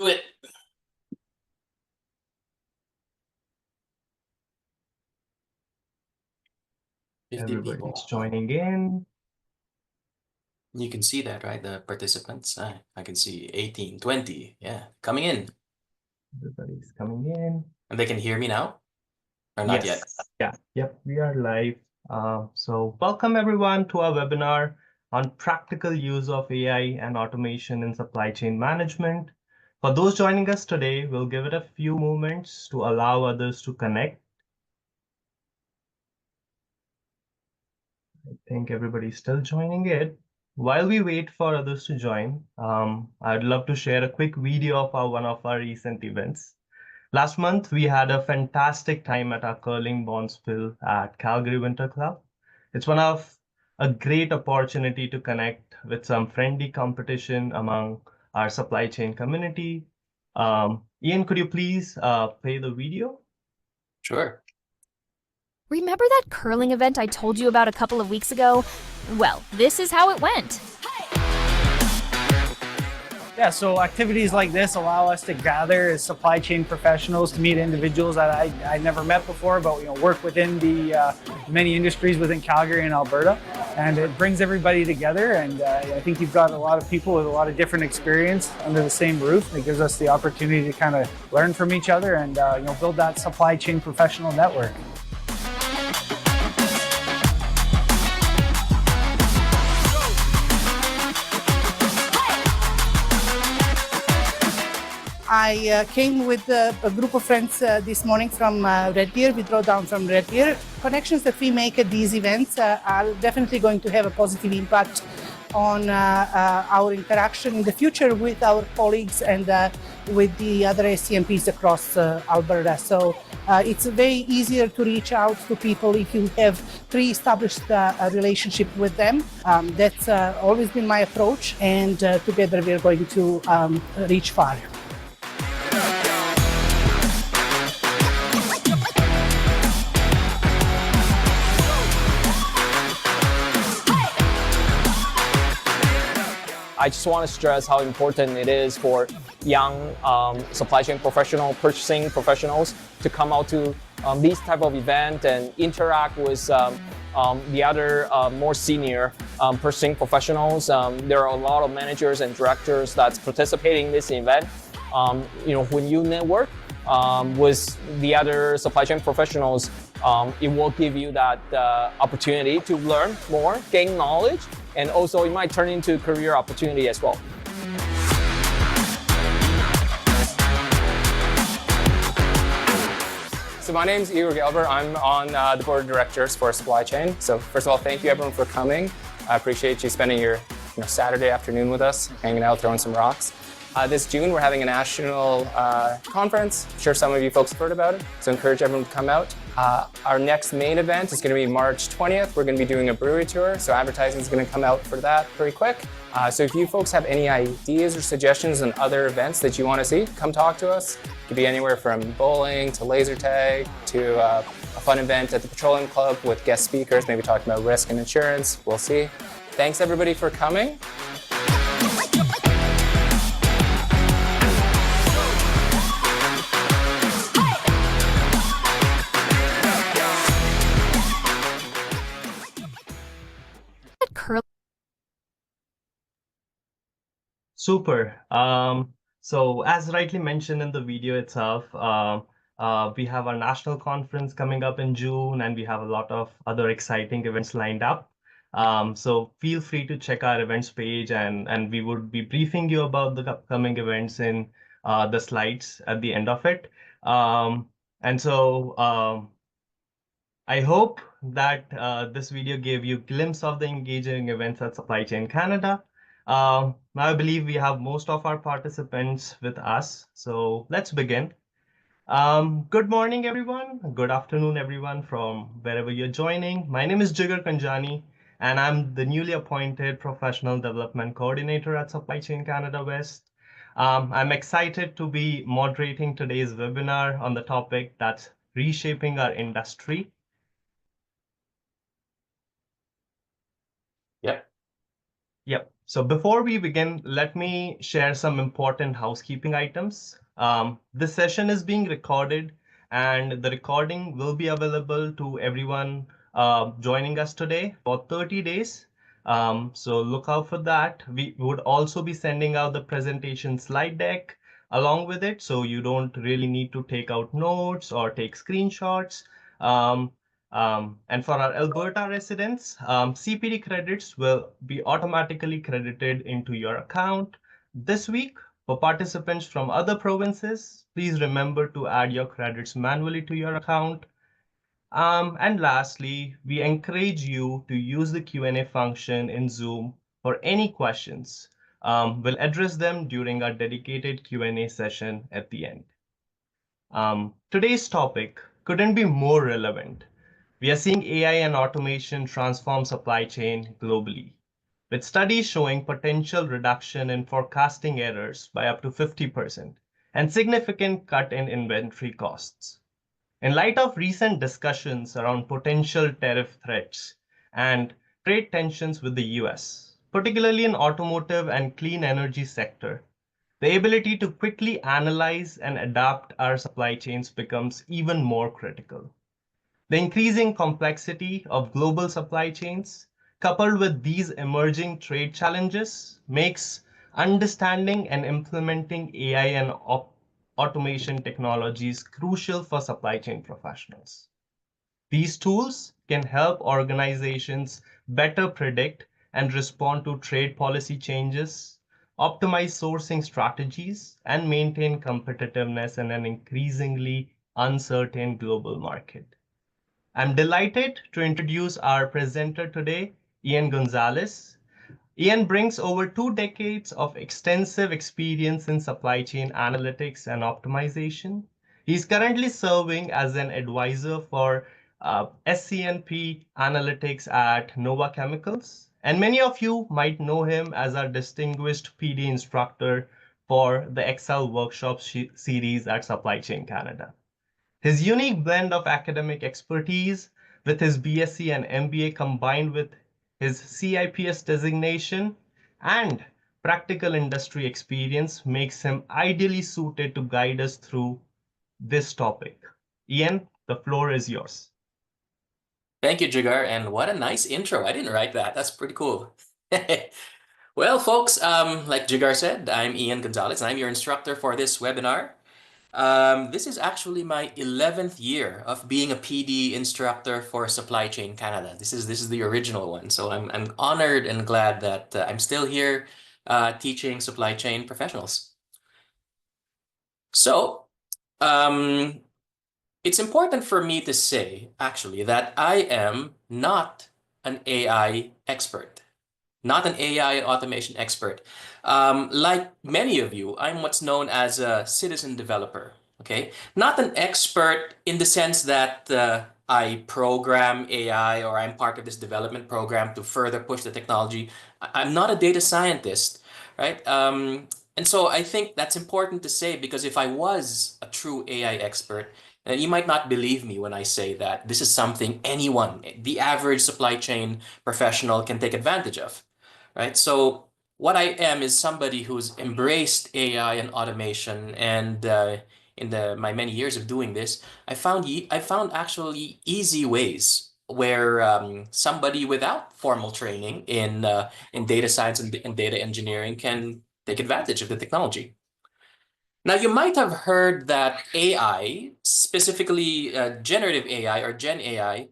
Do it. Everybody's joining in. You can see that, right? The participants. I can see 18, 20. Yeah, coming in. Everybody's coming in. And they can hear me now? Or not yet? Yeah. Yep, we are live. So welcome everyone to our webinar on practical use of AI and automation in supply chain management. For those joining us today, we'll give it a few moments to allow others to connect. I think everybody's still joining it. While we wait for others to join, I'd love to share a quick video of one of our recent events. Last month, we had a fantastic time at our curling bonspiel at Calgary Winter Club. It's one of a great opportunity to connect with some friendly competition among our supply chain community. Ian, could you please play the video? Sure. Remember that curling event I told you about a couple of weeks ago? Well, this is how it went. Yeah, so activities like this allow us to gather as supply chain professionals to meet individuals that I never met before, but work within the many industries within Calgary and Alberta. And it brings everybody together, and I think you've got a lot of people with a lot of different experience under the same roof. It gives us the opportunity to kind of learn from each other and build that supply chain professional network. I came with a group of friends this morning from Red Deer. We drove down from Red Deer. Connections that we make at these events are definitely going to have a positive impact on our interaction in the future with our colleagues and with the other SCMPs across Alberta. So it's very easier to reach out to people if you have pre-established a relationship with them. That's always been my approach, and together we're going to reach far. I just want to stress how important it is for young supply chain professional, purchasing professionals to come out to these type of event and interact with the other more senior purchasing professionals. There are a lot of managers and directors that's participating in this event. When you network with the other supply chain professionals, it will give you that opportunity to learn more, gain knowledge, and also it might turn into career opportunity as well. So my name is Igor Gelber. I'm on the board of directors for Supply Chain. So first of all, thank you everyone for coming. I appreciate you spending your Saturday afternoon with us, hanging out, throwing some rocks. This June, we're having a national conference. I'm sure some of you folks have heard about it, so I encourage everyone to come out. Our next main event is going to be March 20th. We're going to be doing a brewery tour, so advertising is going to come out for that pretty quick. So if you folks have any ideas or suggestions on other events that you want to see, come talk to us. It could be anywhere from bowling to laser tag to a fun event at the Petroleum Club with guest speakers, maybe talking about risk and insurance. We'll see. Thanks everybody for coming. Super. So as rightly mentioned in the video itself, we have our national conference coming up in June, and we have a lot of other exciting events lined up. So feel free to check our events page, and we would be briefing you about the upcoming events in the slides at the end of it. I hope that this video gave you a glimpse of the engaging events at Supply Chain Canada. Now I believe we have most of our participants with us, so let's begin. Good morning, everyone. Good afternoon, everyone, from wherever you're joining. My name is Jigar Kanjani, and I'm the newly appointed Professional Development Coordinator at Supply Chain Canada West. I'm excited to be moderating today's webinar on the topic that's reshaping our industry. Yep. So before we begin, let me share some important housekeeping items. This session is being recorded, and the recording will be available to everyone joining us today for 30 days. So look out for that. We would also be sending out the presentation slide deck along with it, so you don't really need to take out notes or take screenshots. And for our Alberta residents, CPD credits will be automatically credited into your account this week. For participants from other provinces, please remember to add your credits manually to your account. And lastly, we encourage you to use the Q&A function in Zoom for any questions. We'll address them during our dedicated Q&A session at the end. Today's topic couldn't be more relevant. We are seeing AI and automation transform supply chain globally, with studies showing potential reduction in forecasting errors by up to 50% and significant cut in inventory costs. In light of recent discussions around potential tariff threats and trade tensions with the US, particularly in automotive and clean energy sector, the ability to quickly analyze and adapt our supply chains becomes even more critical. The increasing complexity of global supply chains, coupled with these emerging trade challenges, makes understanding and implementing AI and automation technologies crucial for supply chain professionals. These tools can help organizations better predict and respond to trade policy changes, optimize sourcing strategies, and maintain competitiveness in an increasingly uncertain global market. I'm delighted to introduce our presenter today, Ian Gonzalez. Ian brings over 2 decades of extensive experience in supply chain analytics and optimization. He's currently serving as an advisor for SCNP Analytics at Nova Chemicals. And many of you might know him as our distinguished PD instructor for the Excel workshop series at Supply Chain Canada. His unique blend of academic expertise with his BSc and MBA combined with his CIPS designation and practical industry experience makes him ideally suited to guide us through this topic. Ian, the floor is yours. Thank you, Jigar, and what a nice intro. I didn't write that. That's pretty cool. Well, folks, like Jigar said, I'm Ian Gonzalez, and I'm your instructor for this webinar. This is actually my 11th year of being a PD instructor for Supply Chain Canada. This is the original one. So I'm honored and glad that I'm still here teaching supply chain professionals. So it's important for me to say, actually, that I am not an AI expert, not an AI automation expert. Like many of you, I'm what's known as a citizen developer, okay? Not an expert in the sense that I program AI or I'm part of this development program to further push the technology. I'm not a data scientist, right? And so I think that's important to say, because if I was a true AI expert, you might not believe me when I say that this is something anyone, the average supply chain professional, can take advantage of. Right? So what I am is somebody who's embraced AI and automation, and in my many years of doing this, I found actually easy ways where somebody without formal training in data science and data engineering can take advantage of the technology. Now, you might have heard that AI, specifically generative AI or Gen AI,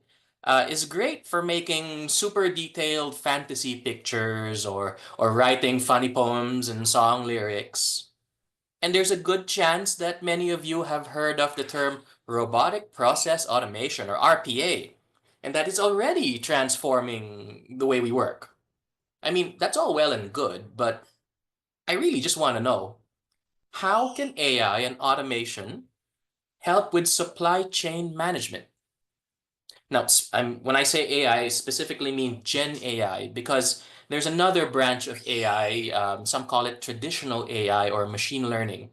is great for making super detailed fantasy pictures or writing funny poems and song lyrics. And there's a good chance that many of you have heard of the term robotic process automation, or RPA, and that is already transforming the way we work. I mean, that's all well and good, but I really just want to know, how can AI and automation help with supply chain management? Now, when I say AI, I specifically mean Gen AI, because there's another branch of AI, some call it traditional AI or machine learning.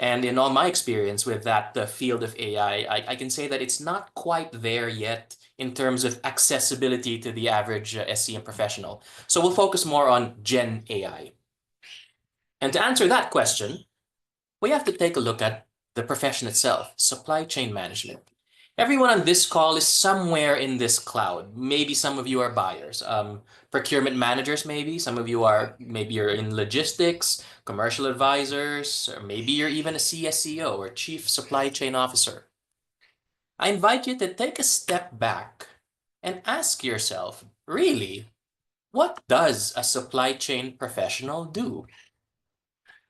And in all my experience with that the field of AI, I can say that it's not quite there yet in terms of accessibility to the average SCM professional. So we'll focus more on Gen AI. And to answer that question, we have to take a look at the profession itself, supply chain management. Everyone on this call is somewhere in this cloud. Maybe some of you are buyers, procurement managers, maybe. Some of you are, maybe you're in logistics, commercial advisors, or maybe you're even a CSCO or Chief Supply Chain Officer. I invite you to take a step back and ask yourself, really, what does a supply chain professional do?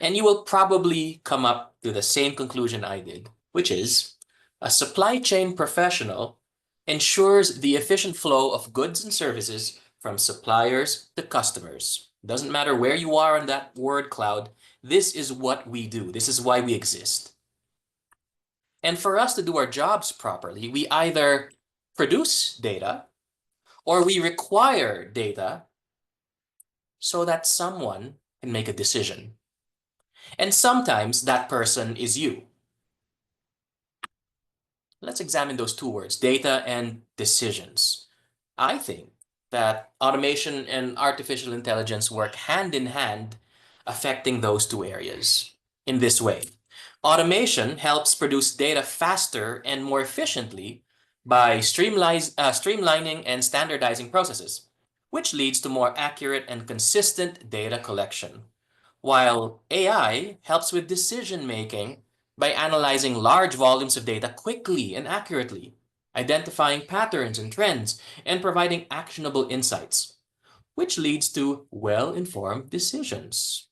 And you will probably come up to the same conclusion I did, which is a supply chain professional ensures the efficient flow of goods and services from suppliers to customers. Doesn't matter where you are on that word cloud, this is what we do. This is why we exist. And for us to do our jobs properly, we either produce data or we require data so that someone can make a decision. And sometimes that person is you. Let's examine those two words, data and decisions. I think that automation and artificial intelligence work hand in hand, affecting those two areas in this way. Automation helps produce data faster and more efficiently by streamlining and standardizing processes, which leads to more accurate and consistent data collection. While AI helps with decision making by analyzing large volumes of data quickly and accurately, identifying patterns and trends, and providing actionable insights, which leads to well-informed decisions.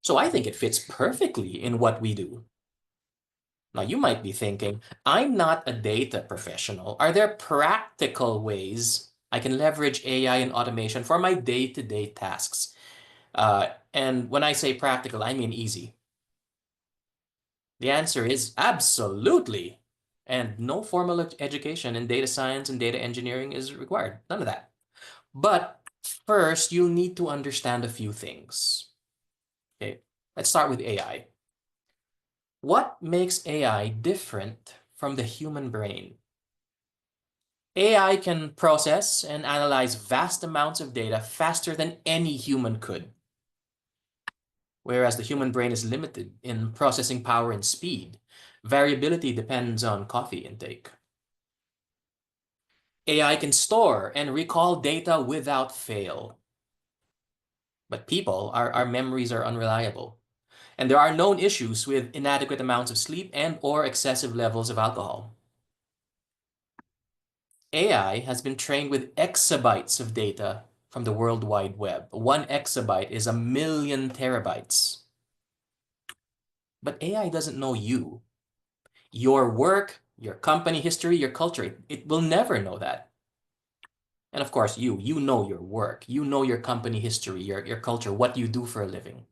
So I think it fits perfectly in what we do. Now, you might be thinking, I'm not a data professional. Are there practical ways I can leverage AI and automation for my day-to-day tasks? And when I say practical, I mean easy. The answer is absolutely. And no formal education in data science and data engineering is required. None of that. But first, you'll need to understand a few things. Okay, let's start with AI. What makes AI different from the human brain? AI can process and analyze vast amounts of data faster than any human could, whereas the human brain is limited in processing power and speed. Variability depends on coffee intake. AI can store and recall data without fail. But people, our memories are unreliable. And there are known issues with inadequate amounts of sleep and or excessive levels of alcohol. AI has been trained with exabytes of data from the World Wide Web. 1 exabyte is 1,000,000 terabytes. But AI doesn't know you, your work, your company history, your culture. It will never know that. And of course, you know your work, you know your company history, your culture, what you do for a living.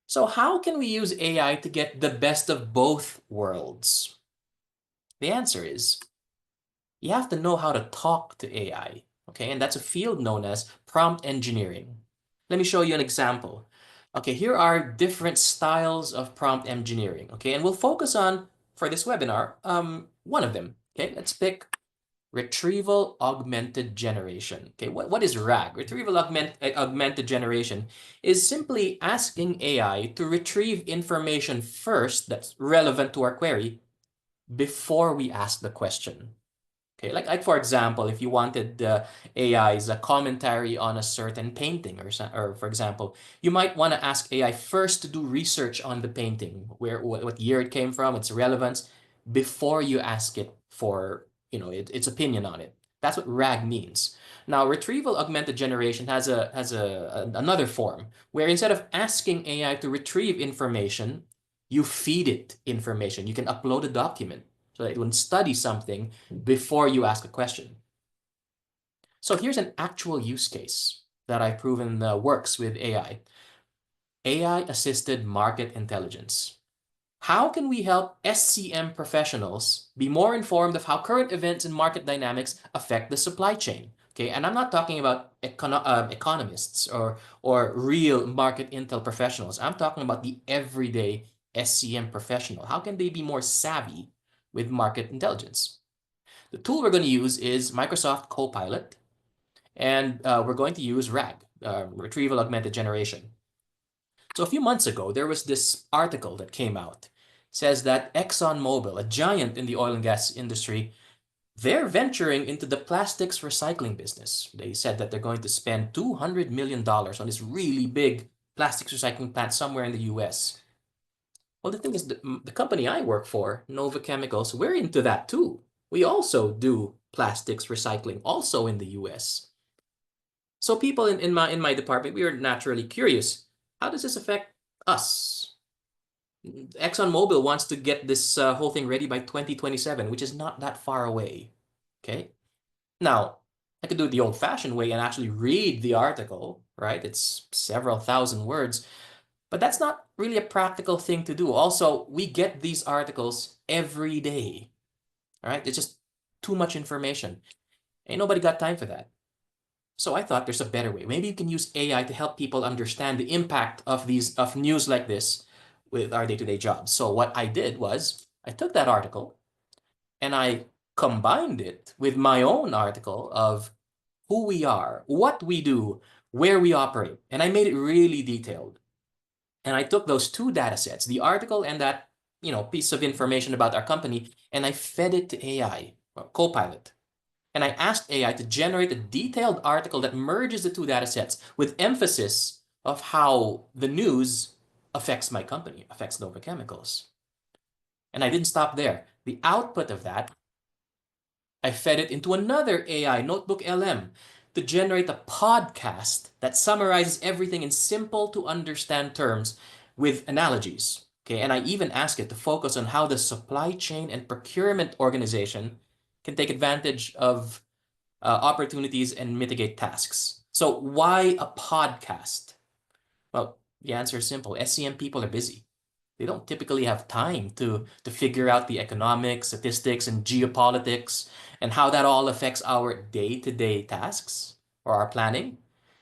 So how can we use AI to get the best of both worlds? The answer is, you have to know how to talk to AI, okay? And that's a field known as prompt engineering. Let me show you an example. Okay, here are different styles of prompt engineering, okay? And we'll focus on, for this webinar, one of them, okay? Let's pick retrieval augmented generation. Okay, what is RAG? Retrieval augmented generation is simply asking AI to retrieve information first that's relevant to our query before we ask the question. Okay, like for example, if you wanted AI's commentary on a certain painting, or for example, you might want to ask AI first to do research on the painting, what year it came from, its relevance, before you ask it for its opinion on it. That's what RAG means. Now, retrieval augmented generation has another form where instead of asking AI to retrieve information, you feed it information. You can upload a document so that it will study something before you ask a question. So here's an actual use case that I've proven works with AI. AI-assisted market intelligence. How can we help SCM professionals be more informed of how current events and market dynamics affect the supply chain? Okay, and I'm not talking about economists or real market intel professionals. I'm talking about the everyday SCM professional? How can they be more savvy with market intelligence? The tool we're going to use is Microsoft Copilot, and we're going to use RAG, Retrieval Augmented Generation. So a few months ago, there was this article that came out. It says that ExxonMobil, a giant in the oil and gas industry, they're venturing into the plastics recycling business. They said that they're going to spend $200 million on this really big plastics recycling plant somewhere in the US. Well, the thing is, the company I work for, Nova Chemicals, we're into that too. We also do plastics recycling, also in the US. So people in my department, we are naturally curious. How does this affect us? ExxonMobil wants to get this whole thing ready by 2027, which is not that far away. Okay. Now, I could do it the old-fashioned way and actually read the article, right? It's several thousand words, but that's not really a practical thing to do. Also, we get these articles every day, all right? It's just too much information. Ain't nobody got time for that. So I thought there's a better way. Maybe you can use AI to help people understand the impact of news like this with our day-to-day jobs. So what I did was I took that article and I combined it with my own article of who we are, what we do, where we operate, and I made it really detailed. And I took those two data sets, the article and that piece of information about our company, and I fed it to AI, Copilot. And I asked AI to generate a detailed article that merges the two data sets with emphasis of how the news affects my company, affects Nova Chemicals. And I didn't stop there. The output of that, I fed it into another AI, Notebook LM, to generate a podcast that summarizes everything in simple to understand terms with analogies. Okay, and I even asked it to focus on how the supply chain and procurement organization can take advantage of opportunities and mitigate tasks. So why a podcast? Well, the answer is simple. SCM people are busy. They don't typically have time to figure out the economics, statistics, and geopolitics, and how that all affects our day-to-day tasks or our planning.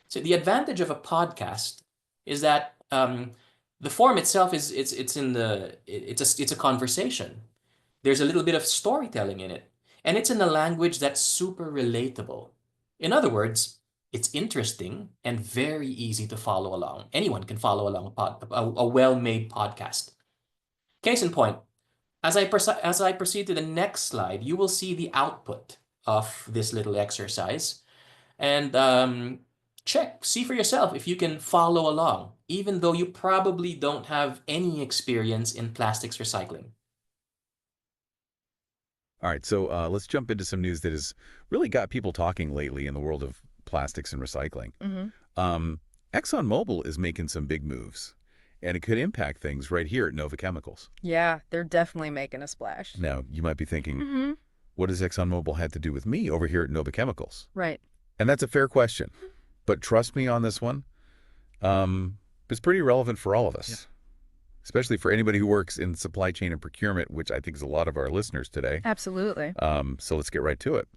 So the advantage of a podcast is that the form itself is it's a conversation. There's a little bit of storytelling in it, and it's in a language that's super relatable. In other words, it's interesting and very easy to follow along. Anyone can follow along a well-made podcast. Case in point, as I proceed to the next slide, you will see the output of this little exercise. And see for yourself if you can follow along, even though you probably don't have any experience in plastics recycling. All right, so let's jump into some news that has really got people talking lately in the world of plastics and recycling. ExxonMobil is making some big moves, and it could impact things right here at Nova Chemicals. Yeah, they're definitely making a splash. Now, you might be thinking, what does ExxonMobil have to do with me over here at Nova Chemicals? Right. And that's a fair question. But trust me on this one, it's pretty relevant for all of us, especially for anybody who works in supply chain and procurement, which I think is a lot of our listeners today. Absolutely. So let's get right to it.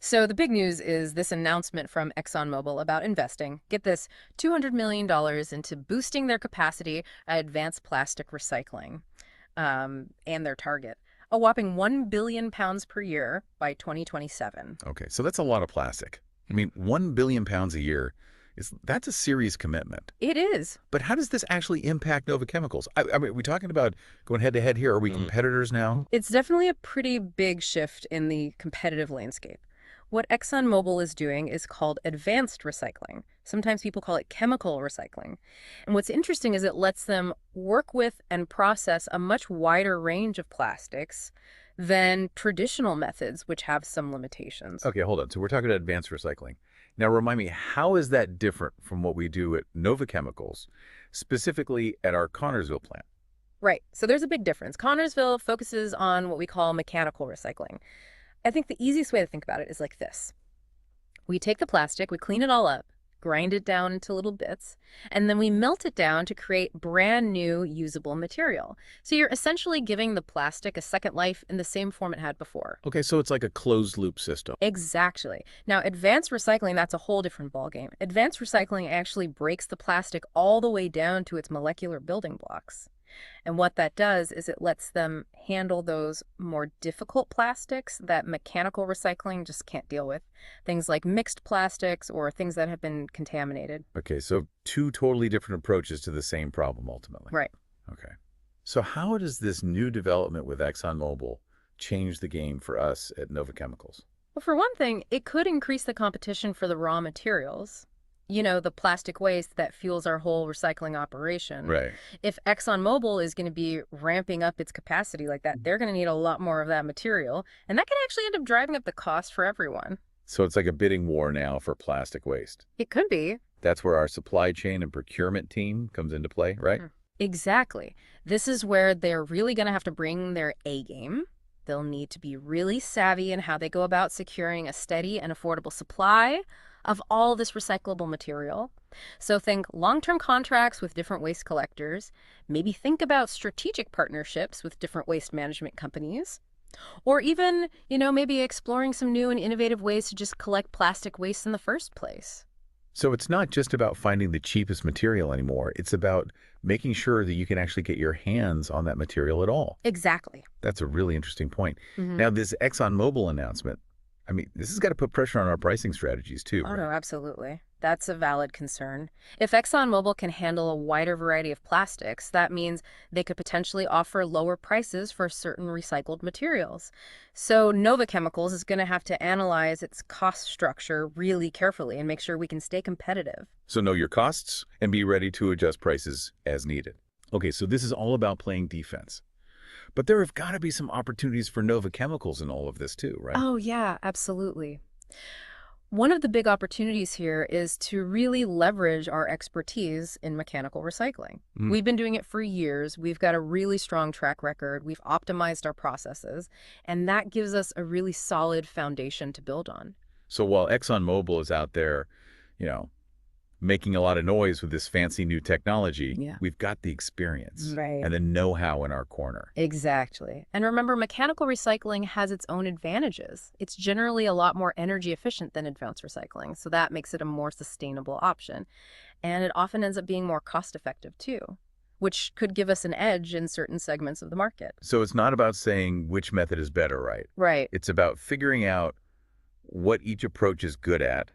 So the big news is this announcement from ExxonMobil about investing, get this, $200 million into boosting their capacity at advanced plastic recycling and their target, a whopping 1 billion pounds per year by 2027. Okay, so that's a lot of plastic. I mean, 1 billion pounds a year, that's a serious commitment. It is. But how does this actually impact Nova Chemicals? I mean, are we talking about going head-to-head here? Are we competitors now? It's definitely a pretty big shift in the competitive landscape. What ExxonMobil is doing is called advanced recycling. Sometimes people call it chemical recycling. And what's interesting is it lets them work with and process a much wider range of plastics than traditional methods, which have some limitations. Okay, hold on. So we're talking about advanced recycling. Now, remind me, how is that different from what we do at Nova Chemicals, specifically at our Connersville plant? Right. So there's a big difference. Connersville focuses on what we call mechanical recycling. I think the easiest way to think about it is like this. We take the plastic, we clean it all up, grind it down into little bits, and then we melt it down to create brand new usable material. So you're essentially giving the plastic a second life in the same form it had before. Okay, so it's like a closed loop system. Exactly. Now, advanced recycling, that's a whole different ballgame. Advanced recycling actually breaks the plastic all the way down to its molecular building blocks. And what that does is it lets them handle those more difficult plastics that mechanical recycling just can't deal with. Things like mixed plastics or things that have been contaminated. Okay, so two totally different approaches to the same problem ultimately. Right. Okay. So how does this new development with ExxonMobil change the game for us at Nova Chemicals? Well, for one thing, it could increase the competition for the raw materials. You know, the plastic waste that fuels our whole recycling operation. Right. If ExxonMobil is going to be ramping up its capacity like that, they're going to need a lot more of that material. And that can actually end up driving up the cost for everyone. So it's like a bidding war now for plastic waste. It could be. That's where our supply chain and procurement team comes into play, right? Exactly. This is where they're really going to have to bring their A game. They'll need to be really savvy in how they go about securing a steady and affordable supply of all this recyclable material. So think long-term contracts with different waste collectors. Maybe think about strategic partnerships with different waste management companies. Or even, maybe exploring some new and innovative ways to just collect plastic waste in the first place. So it's not just about finding the cheapest material anymore. It's about making sure that you can actually get your hands on that material at all. Exactly. That's a really interesting point. Now, this ExxonMobil announcement, I mean, this has got to put pressure on our pricing strategies too, Oh, right? no, absolutely. That's a valid concern. If ExxonMobil can handle a wider variety of plastics, that means they could potentially offer lower prices for certain recycled materials. So Nova Chemicals is going to have to analyze its cost structure really carefully and make sure we can stay competitive. So know your costs and be ready to adjust prices as needed. Okay, so this is all about playing defense. But there have got to be some opportunities for Nova Chemicals in all of this too, right? Oh, yeah, absolutely. One of the big opportunities here is to really leverage our expertise in mechanical recycling. We've been doing it for years. We've got a really strong track record. We've optimized our processes, and that gives us a really solid foundation to build on. So while ExxonMobil is out there, making a lot of noise with this fancy new technology, we've got the experience and the know-how in our corner. Exactly. And remember, mechanical recycling has its own advantages. It's generally a lot more energy efficient than advanced recycling, so that makes it a more sustainable option. And it often ends up being more cost-effective too, which could give us an edge in certain segments of the market. So it's not about saying which method is better, right? Right. It's about figuring out what each approach is good at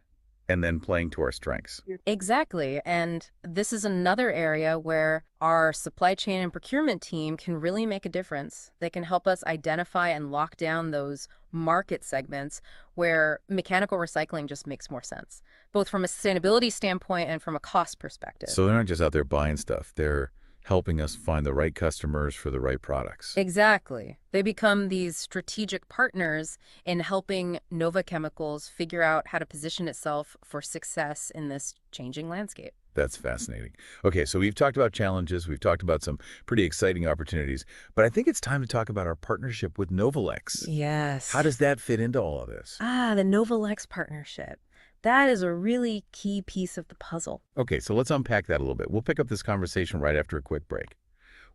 and then playing to our strengths. Exactly. And this is another area where our supply chain and procurement team can really make a difference. They can help us identify and lock down those market segments where mechanical recycling just makes more sense, both from a sustainability standpoint and from a cost perspective. So they're not just out there buying stuff. They're helping us find the right customers for the right products. Exactly. They become these strategic partners in helping Nova Chemicals figure out how to position itself for success in this changing landscape. That's fascinating. Okay, so we've talked about challenges. We've talked about some pretty exciting opportunities. But I think it's time to talk about our partnership with Novalex. Yes. How does that fit into all of this? The Novalex partnership. That is a really key piece of the puzzle. Okay, so let's unpack that a little bit. We'll pick up this conversation right after a quick break.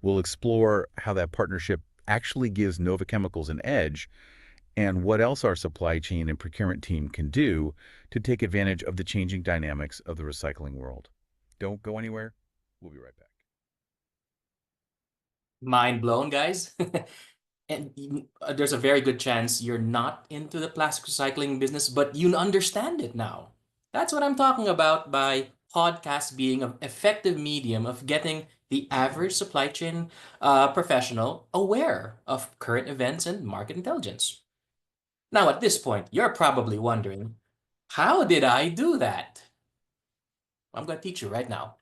We'll explore how that partnership actually gives Nova Chemicals an edge and what else our supply chain and procurement team can do to take advantage of the changing dynamics of the recycling world. Don't go anywhere. We'll be right back. Mind blown, guys. And there's a very good chance you're not into the plastic recycling business, but you understand it now. That's what I'm talking about by podcast being an effective medium of getting the average supply chain professional aware of current events and market intelligence. Now, at this point, you're probably wondering, how did I do that? I'm going to teach you right now.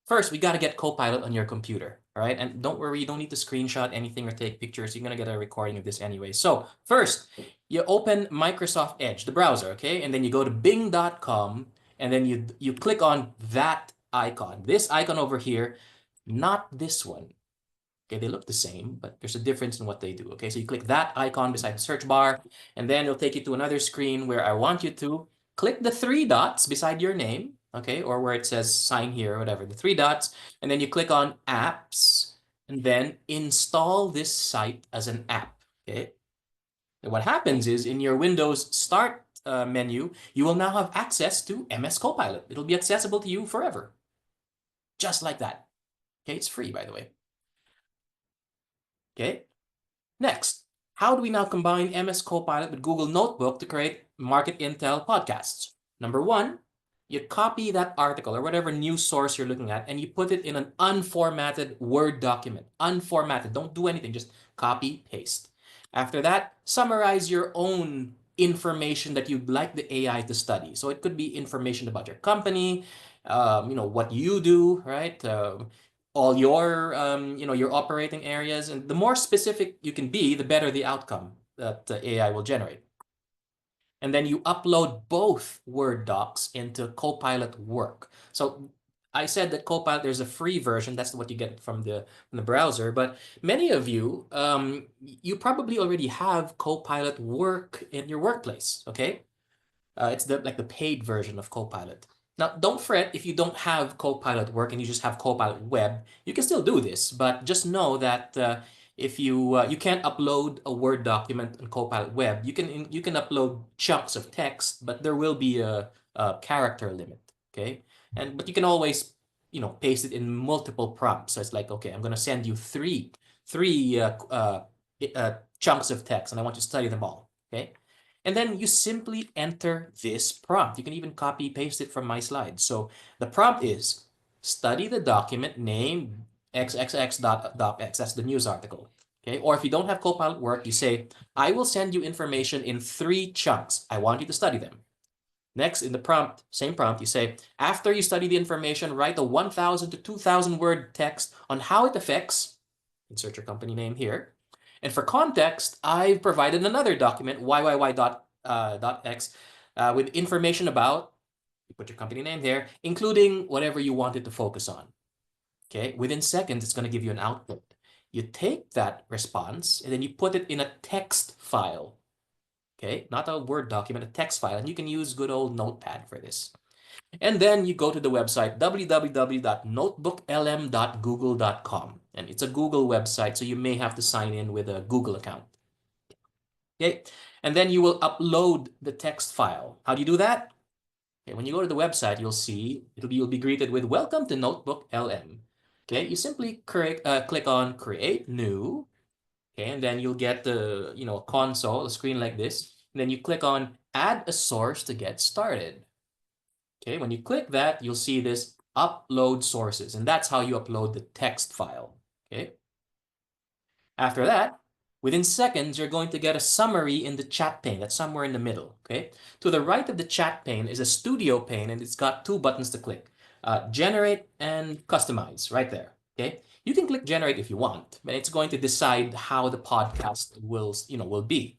First, we got to get Copilot on your computer, all right? And don't worry, you don't need to screenshot anything or take pictures. You're going to get a recording of this anyway. So first, you open Microsoft Edge, the browser, okay? And then you go to bing.com, and then you click on that icon. This icon over here, not this one. Okay, they look the same, but there's a difference in what they do, okay? So you click that icon beside the search bar, and then it'll take you to another screen where I want you to click the 3 dots beside your name, okay, or where it says sign here or whatever, the 3 dots, and then you click on apps, and then install this site as an app, okay? And what happens is in your Windows Start menu, you will now have access to MS Copilot. It'll be accessible to you forever, just like that. Okay, it's free, by the way. Okay. Next, how do we now combine MS Copilot with Google Notebook to create market intel podcasts? Number one, you copy that article or whatever news source you're looking at and you put it in an unformatted Word document. Unformatted. Don't do anything. Just copy, paste. After that, summarize your own information that you'd like the AI to study. So it could be information about your company, what you do, right? All your, your operating areas. And the more specific you can be, the better the outcome that the AI will generate. And then you upload both Word docs into Copilot Work. So I said that Copilot, there's a free version. That's what you get from the browser. But many of you, you probably already have Copilot Work in your workplace, okay? It's like the paid version of Copilot. Now, don't fret if you don't have Copilot Work and you just have Copilot Web. You can still do this, but just know that if you can't upload a Word document on Copilot Web, you can upload chunks of text, but there will be a character limit. Okay, but you can always paste it in multiple prompts. So it's like, okay, I'm gonna send you three chunks of text, and I want you to study them all. Okay. And then you simply enter this prompt. You can even copy paste it from my slides. So the prompt is study the document name xxx.docx. That's the news article. Okay. Or if you don't have Copilot Work, you say, I will send you information in 3 chunks. I want you to study them. Next, in the prompt, same prompt, you say, after you study the information, write a 1,000 to 2,000 word text on how it affects, insert your company name here. And for context, I've provided another document, yyyy.x, with information about, you put your company name there, including whatever you wanted to focus on. Okay, within seconds, it's going to give you an output. You take that response and then you put it in a text file. Okay, not a Word document, a text file, and you can use good old Notepad for this. And then you go to the website www.notebooklm.google.com. And it's a Google website, so you may have to sign in with a Google account. Okay, and then you will upload the text file. How do you do that? Okay, when you go to the website, you'll see you'll be greeted with "Welcome to Notebook LM." Okay, you simply click on Create New. Okay, and then you'll get the a console, a screen like this. And then you click on Add a source to get started. Okay, when you click that, you'll see this upload sources, and that's how you upload the text file. Okay. After that, within seconds, you're going to get a summary in the chat pane. That's somewhere in the middle. Okay. To the right of the chat pane is a studio pane, and it's got 2 buttons to click: generate and customize right there. Okay. You can click generate if you want, but it's going to decide how the podcast will be.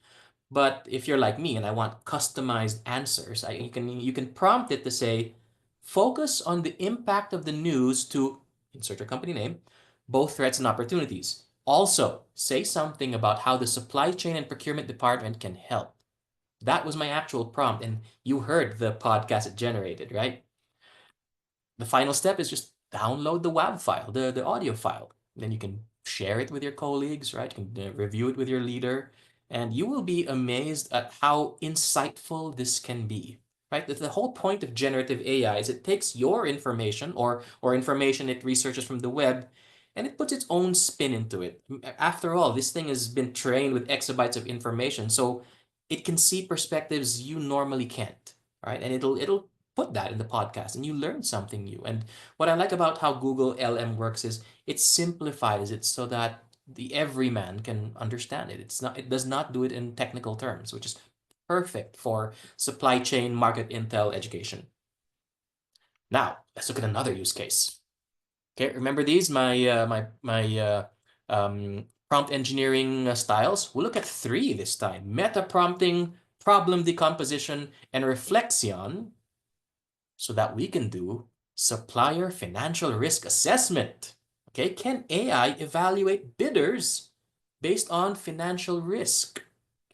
But if you're like me and I want customized answers, you can prompt it to say, focus on the impact of the news to, insert your company name, both threats and opportunities. Also, say something about how the supply chain and procurement department can help. That was my actual prompt, and you heard the podcast it generated, right? The final step is just download the WAV file, the audio file. Then you can share it with your colleagues, right? You can review it with your leader. And you will be amazed at how insightful this can be, right? The whole point of generative AI is it takes your information or information it researches from the web, and it puts its own spin into it. After all, this thing has been trained with exabytes of information, so it can see perspectives you normally can't, right? And it'll put that in the podcast, and you learn something new. And what I like about how Google LM works is it simplifies it so that the everyman can understand it. It does not do it in technical terms, which is perfect for supply chain market intel education. Now, let's look at another use case. Okay, remember these, my prompt engineering styles? We'll look at 3 this time: meta prompting, problem decomposition, and reflection, so that we can do supplier financial risk assessment. Okay, can AI evaluate bidders based on financial risk?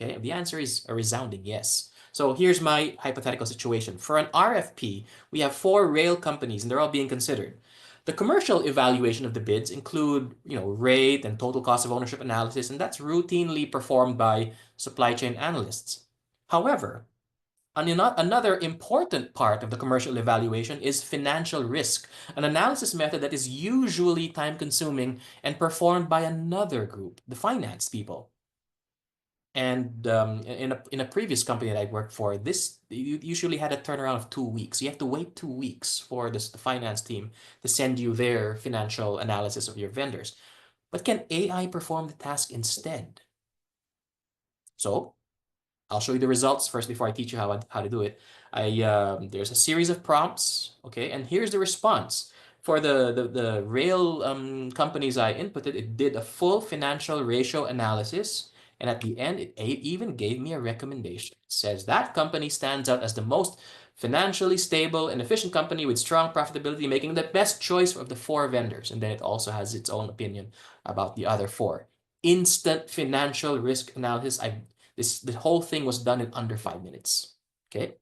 Okay, the answer is a resounding yes. So here's my hypothetical situation. For an RFP, we have 4 rail companies, and they're all being considered. The commercial evaluation of the bids include, rate and total cost of ownership analysis, and that's routinely performed by supply chain analysts. However, Another important part of the commercial evaluation is financial risk, an analysis method that is usually time-consuming and performed by another group, the finance people. And in a previous company that I worked for, this you usually had a turnaround of 2 weeks. You have to wait 2 weeks for the finance team to send you their financial analysis of your vendors. But can AI perform the task instead? So I'll show you the results first before I teach you how to do it. There's a series of prompts, okay, and here's the response. For the rail companies I inputted, it did a full financial ratio analysis, and at the end, it even gave me a recommendation. It says that company stands out as the most financially stable and efficient company with strong profitability, making the best choice of the 4 vendors. And then it also has its own opinion about the other 4. Instant financial risk analysis. The whole thing was done in under 5 minutes. Okay.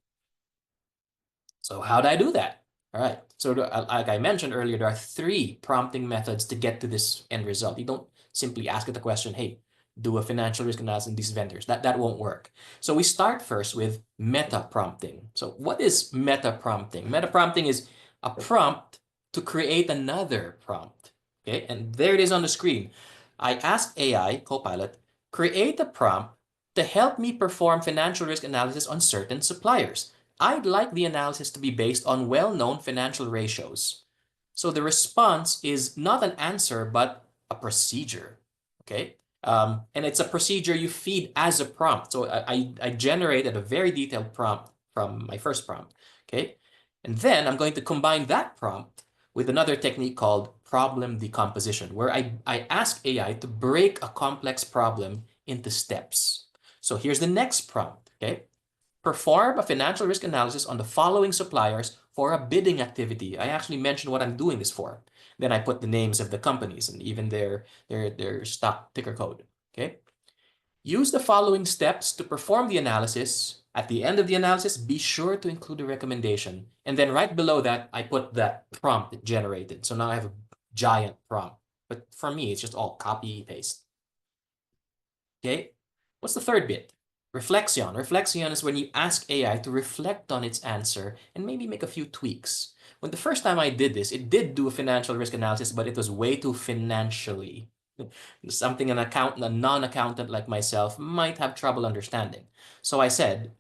So how did I do that? All right. So like I mentioned earlier, there are 3 prompting methods to get to this end result. You don't simply ask it the question, hey, do a financial risk analysis in these vendors. That won't work. So we start first with meta prompting. So what is meta prompting? Meta prompting is a prompt to create another prompt. Okay. And there it is on the screen. I asked AI, Copilot, create a prompt to help me perform financial risk analysis on certain suppliers. I'd like the analysis to be based on well-known financial ratios. So the response is not an answer, but a procedure, okay? And it's a procedure you feed as a prompt. So I generated a very detailed prompt from my first prompt, okay? And then I'm going to combine that prompt with another technique called problem decomposition, where I ask AI to break a complex problem into steps. So here's the next prompt, okay? Perform a financial risk analysis on the following suppliers for a bidding activity. I actually mentioned what I'm doing this for. Then I put the names of the companies and even their stock ticker code, okay? Use the following steps to perform the analysis. At the end of the analysis, be sure to include a recommendation. And then right below that, I put that prompt it generated. So now I have a giant prompt. But for me, it's just all copy, paste. Okay? What's the third bit? Reflection. Reflection is when you ask AI to reflect on its answer and maybe make a few tweaks. When the first time I did this, it did do a financial risk analysis, but it was way too financially. Something a non-accountant like myself might have trouble understanding. So I said,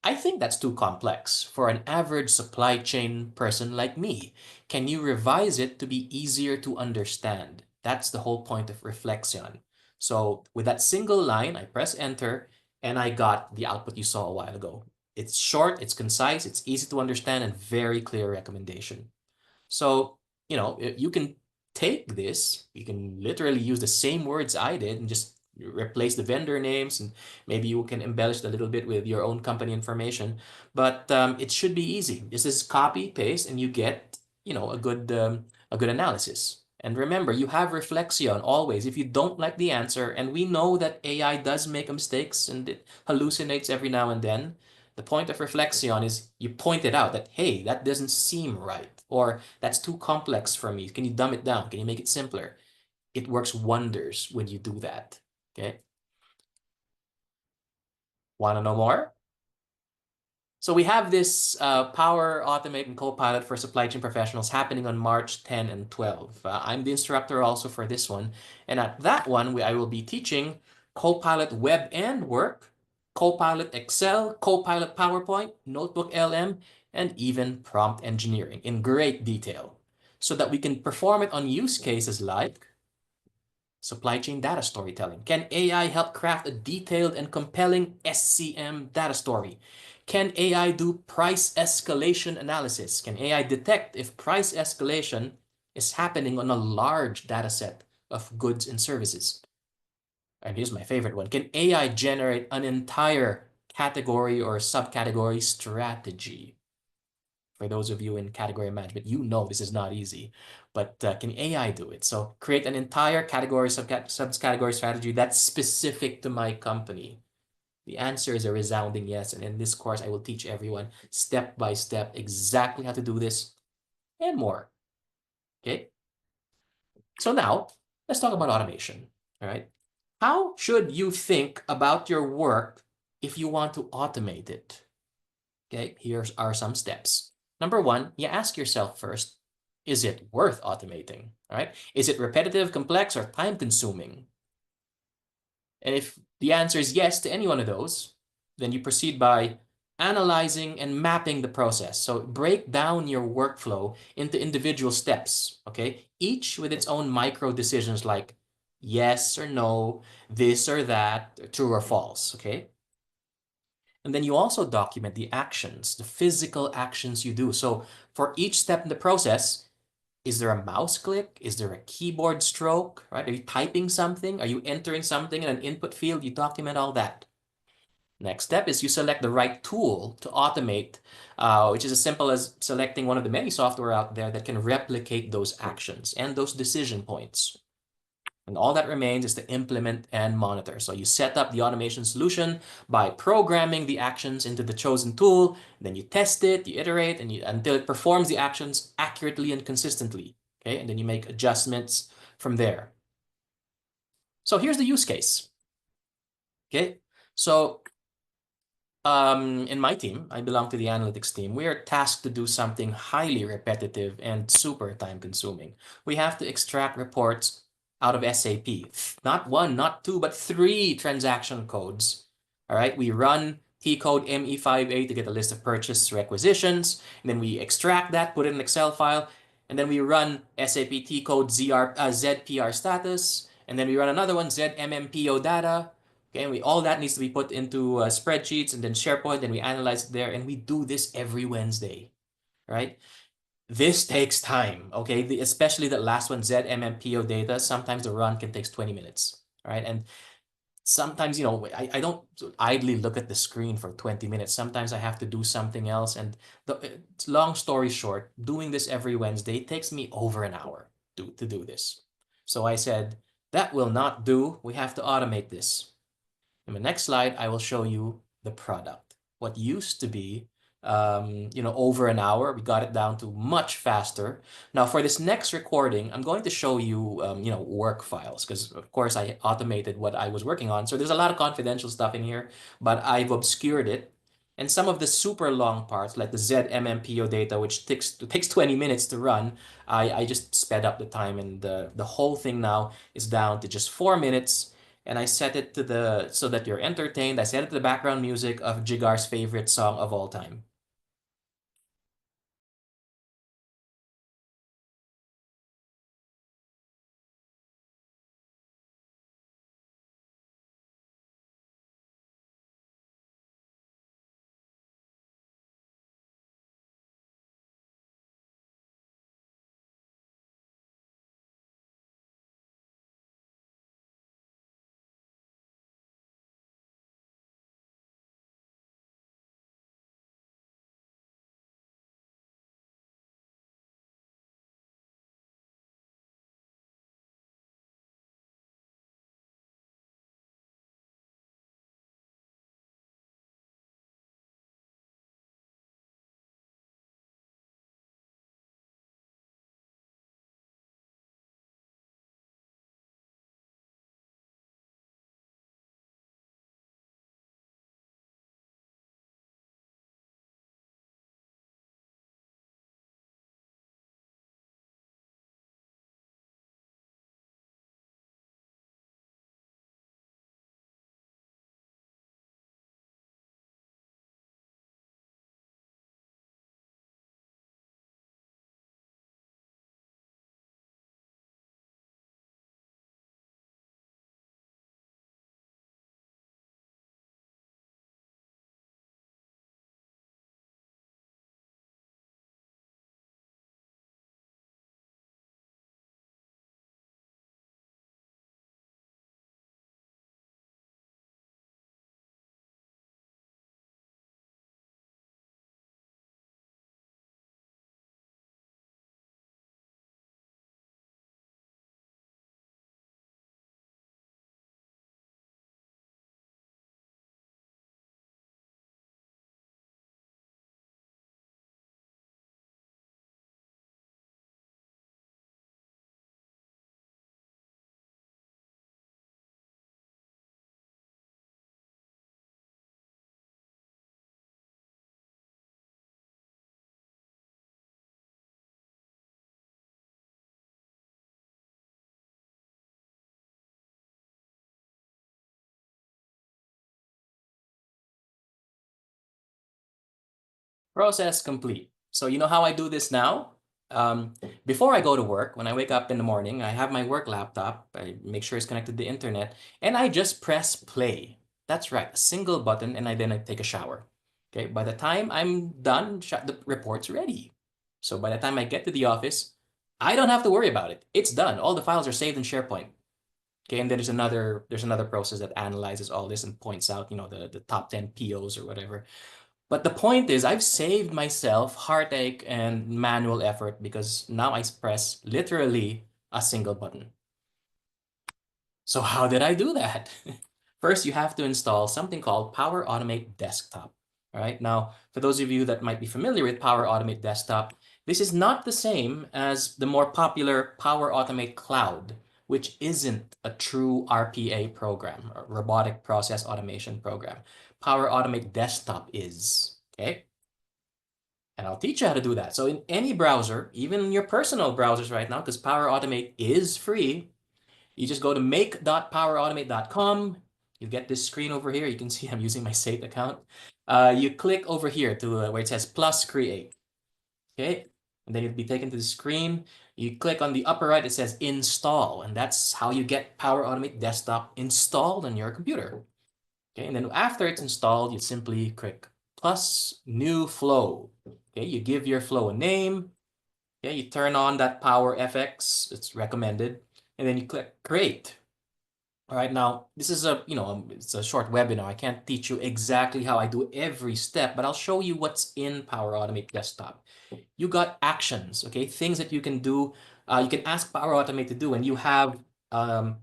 I think that's too complex for an average supply chain person like me. Can you revise it to be easier to understand? That's the whole point of reflection. So with that single line, I press enter and I got the output you saw a while ago. It's short, it's concise, it's easy to understand, and very clear recommendation. So, you know, you can take this, you can literally use the same words I did and just replace the vendor names, and maybe you can embellish it a little bit with your own company information, but it should be easy. This is copy, paste, and you get, you know, a good analysis. And remember, you have reflection always. If you don't like the answer, and we know that AI does make mistakes and it hallucinates every now and then, the point of reflection is you point it out that, hey, that doesn't seem right, or that's too complex for me. Can you dumb it down? Can you make it simpler? It works wonders when you do that, okay? Want to know more? So we have this Power Automate and Copilot for Supply Chain Professionals happening on March 10 and 12. I'm the instructor also for this one. And at that one, I will be teaching Copilot Web and Work, Copilot Excel, Copilot PowerPoint, Notebook LM, and even prompt engineering in great detail so that we can perform it on use cases like supply chain data storytelling. Can AI help craft a detailed and compelling SCM data story? Can AI do price escalation analysis? Can AI detect if price escalation is happening on a large data set of goods and services? And here's my favorite one. Can AI generate an entire category or subcategory strategy? For those of you in category management, you know this is not easy, but can AI do it? So create an entire category, subcategory strategy that's specific to my company. The answer is a resounding yes. And in this course, I will teach everyone step by step exactly how to do this and more. Okay. So now let's talk about automation. All right. How should you think about your work if you want to automate it? Okay, here are some steps. Number one, you ask yourself first, is it worth automating? All right? Is it repetitive, complex, or time-consuming? And if the answer is yes to any one of those, then you proceed by analyzing and mapping the process. So break down your workflow into individual steps, okay? Each with its own micro decisions like yes or no, this or that, true or false, okay? And then you also document the actions, the physical actions you do. So for each step in the process, is there a mouse click? Is there a keyboard stroke, right? Are you typing something? Are you entering something in an input field? You document all that. Next step is you select the right tool to automate, which is as simple as selecting one of the many software out there that can replicate those actions and those decision points. And all that remains is to implement and monitor. So you set up the automation solution by programming the actions into the chosen tool, then you test it, you iterate, and until it performs the actions accurately and consistently. Okay, and then you make adjustments from there. So here's the use case. Okay, so in my team, I belong to the analytics team. We are tasked to do something highly repetitive and super time consuming. We have to extract reports out of SAP. Not one, not two, but 3 transaction codes. All right, we run T-code ME5A to get a list of purchase requisitions, and then we extract that, put it in an Excel file, and then we run SAP T-code ZPR status, and then we run another one, ZMMPO data. Okay, and all that needs to be put into spreadsheets and then SharePoint, and we analyze it there, and we do this every Wednesday, right? This takes time, okay? Especially the last one, ZMMPO data, sometimes the run can take 20 minutes, right? And sometimes, I don't idly look at the screen for 20 minutes. Sometimes I have to do something else. And long story short, doing this every Wednesday takes me over an hour to do this. So I said, that will not do. We have to automate this. In the next slide, I will show you the product. What used to be, over an hour, we got it down to much faster. Now, for this next recording, I'm going to show you, work files, because of course I automated what I was working on. So there's a lot of confidential stuff in here, but I've obscured it. And some of the super long parts, like the ZMMPO data, which takes 20 minutes to run, I just sped up the time, and the whole thing now is down to just 4 minutes. And I set it to so that you're entertained. I set it to the background music of Jigar's favorite song of all time. Process complete. So you know how I do this now? Before I go to work, when I wake up in the morning, I have my work laptop. I make sure it's connected to the internet, and I just press play. That's right, a single button, and then I take a shower. Okay, by the time I'm done, the report's ready. So by the time I get to the office, I don't have to worry about it. It's done. All the files are saved in SharePoint. Okay, and then there's another process that analyzes all this and points out, the top 10 POs or whatever. But the point is, I've saved myself heartache and manual effort because now I press literally a single button. So how did I do that? First, you have to install something called Power Automate Desktop. All right. Now, for those of you that might be familiar with Power Automate Desktop, this is not the same as the more popular Power Automate Cloud, which isn't a true RPA program, or robotic process automation program. Power Automate Desktop is, okay? And I'll teach you how to do that. So in any browser, even your personal browsers right now, because Power Automate is free, you just go to make.powerautomate.com. You get this screen over here. You can see I'm using my Sate account. You click over here to where it says plus create. Okay, and then you'll be taken to the screen. You click on the upper right, it says install, and that's how you get Power Automate Desktop installed on your computer. Okay, and then after it's installed, you simply click plus new flow. Okay, you give your flow a name. Okay, you turn on that Power FX, it's recommended, and then you click create. All right, now this is it's a short webinar. I can't teach you exactly how I do every step, but I'll show you what's in Power Automate Desktop. You got actions, okay? Things that you can do. You can ask Power Automate to do, and you have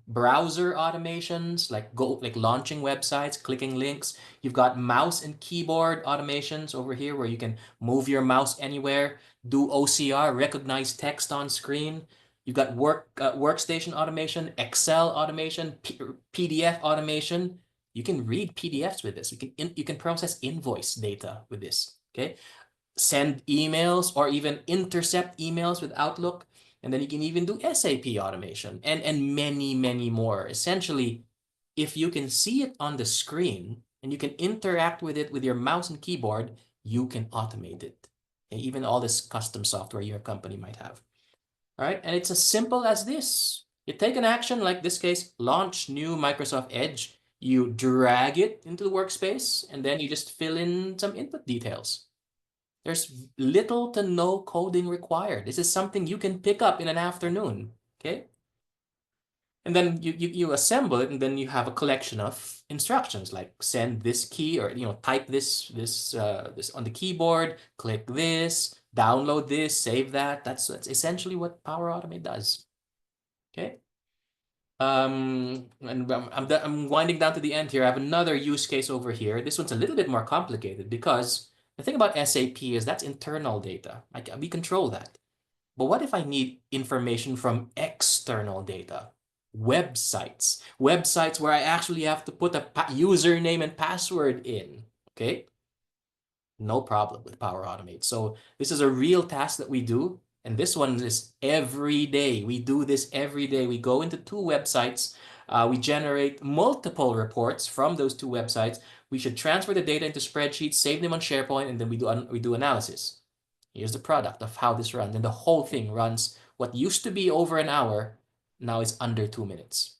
browser automations like launching websites, clicking links. You've got mouse and keyboard automations over here where you can move your mouse anywhere, do OCR, recognize text on screen. You've got workstation automation, Excel automation, PDF automation. You can read PDFs with this. You can process invoice data with this. Okay, send emails or even intercept emails with Outlook, and then you can even do SAP automation and many, many more. Essentially, if you can see it on the screen and you can interact with it with your mouse and keyboard, you can automate it. And even all this custom software your company might have. All right, and it's as simple as this. You take an action, like this case, launch new Microsoft Edge. You drag it into the workspace, and then you just fill in some input details. There's little to no coding required. This is something you can pick up in an afternoon, okay? And then you assemble it, and then you have a collection of instructions like send this key, or type this on the keyboard, click this, download this, save that. That's essentially what Power Automate does. Okay. And I'm winding down to the end here. I have another use case over here. This one's a little bit more complicated because the thing about SAP is that's internal data. We control that. But what if I need information from external data? Websites where I actually have to put a username and password in, okay? No problem with Power Automate. So this is a real task that we do, and this one is every day. We do this every day. We go into two websites. We generate multiple reports from those two websites. We should transfer the data into spreadsheets, save them on SharePoint, and then we do analysis. Here's the product of how this runs. And the whole thing runs what used to be over an hour, now is under 2 minutes.